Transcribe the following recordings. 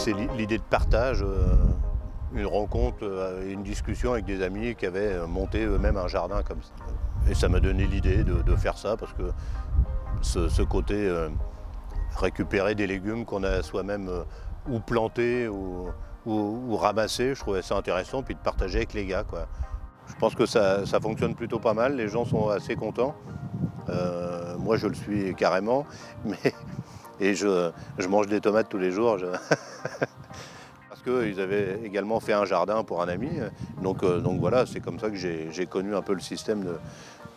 c'est l'idée de partage, une rencontre, une discussion avec des amis qui avaient monté eux-mêmes un jardin comme ça. Et ça m'a donné l'idée de faire ça parce que ce côté récupérer des légumes qu'on a soi-même ou plantés ou ramassés, je trouvais ça intéressant, puis de partager avec les gars, quoi. Je pense que ça fonctionne plutôt pas mal, les gens sont assez contents. Moi je le suis carrément, et je mange des tomates tous les jours. Parce qu'ils avaient également fait un jardin pour un ami. Donc voilà, c'est comme ça que j'ai connu un peu le système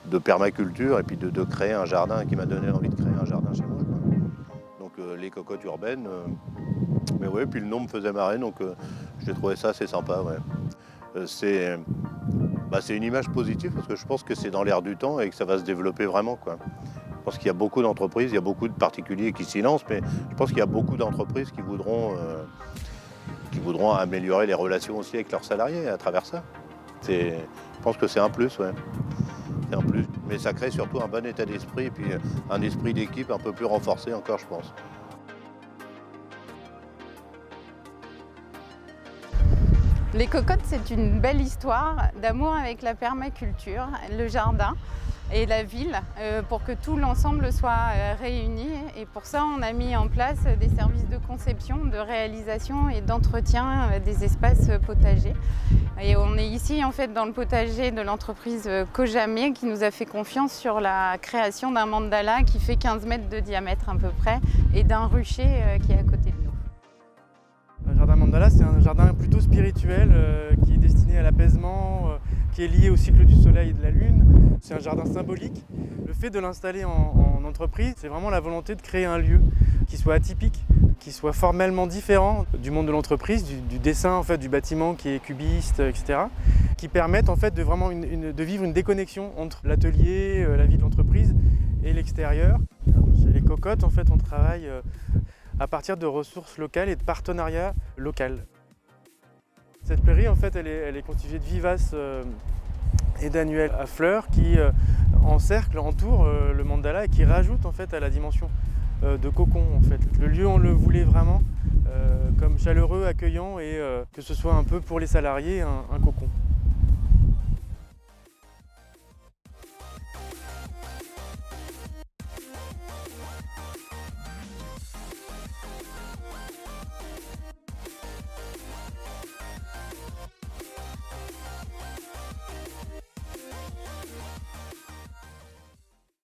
de permaculture et puis de créer un jardin qui m'a donné envie de créer un jardin chez moi, quoi. Donc les cocottes urbaines, mais ouais, puis le nom me faisait marrer, donc j'ai trouvé ça assez sympa, ouais. C'est une image positive parce que je pense que c'est dans l'air du temps et que ça va se développer vraiment, quoi. Je pense qu'il y a beaucoup d'entreprises, il y a beaucoup de particuliers qui s'y lancent, mais je pense qu'il y a beaucoup d'entreprises qui voudront améliorer les relations aussi avec leurs salariés à travers ça. Je pense que c'est un plus, ouais. C'est un plus, mais ça crée surtout un bon état d'esprit et puis un esprit d'équipe un peu plus renforcé encore, je pense. Les cocottes, c'est une belle histoire d'amour avec la permaculture, le jardin et la ville pour que tout l'ensemble soit réuni. Et pour ça, on a mis en place des services de conception, de réalisation et d'entretien des espaces potagers. Et on est ici en fait dans le potager de l'entreprise Kojamé qui nous a fait confiance sur la création d'un mandala qui fait 15 mètres de diamètre à peu près et d'un rucher qui est à côté de nous. Le jardin mandala, c'est un jardin plutôt spirituel qui est destiné à l'apaisement, qui est lié au cycle du soleil et de la lune. C'est un jardin symbolique. Le fait de l'installer en entreprise, c'est vraiment la volonté de créer un lieu qui soit atypique, qui soit formellement différent du monde de l'entreprise, du dessin en fait, du bâtiment qui est cubiste, etc. Qui permettent en fait de vraiment de vivre une déconnexion entre l'atelier, la vie de l'entreprise et l'extérieur. Chez les cocottes, en fait, on travaille à partir de ressources locales et de partenariats locaux. Cette prairie, en fait, elle est constituée de vivaces et d'annuelles à fleurs qui entourent le mandala et qui rajoutent en fait à la dimension de cocon. En fait. Le lieu, on le voulait vraiment comme chaleureux, accueillant et que ce soit un peu pour les salariés un cocon.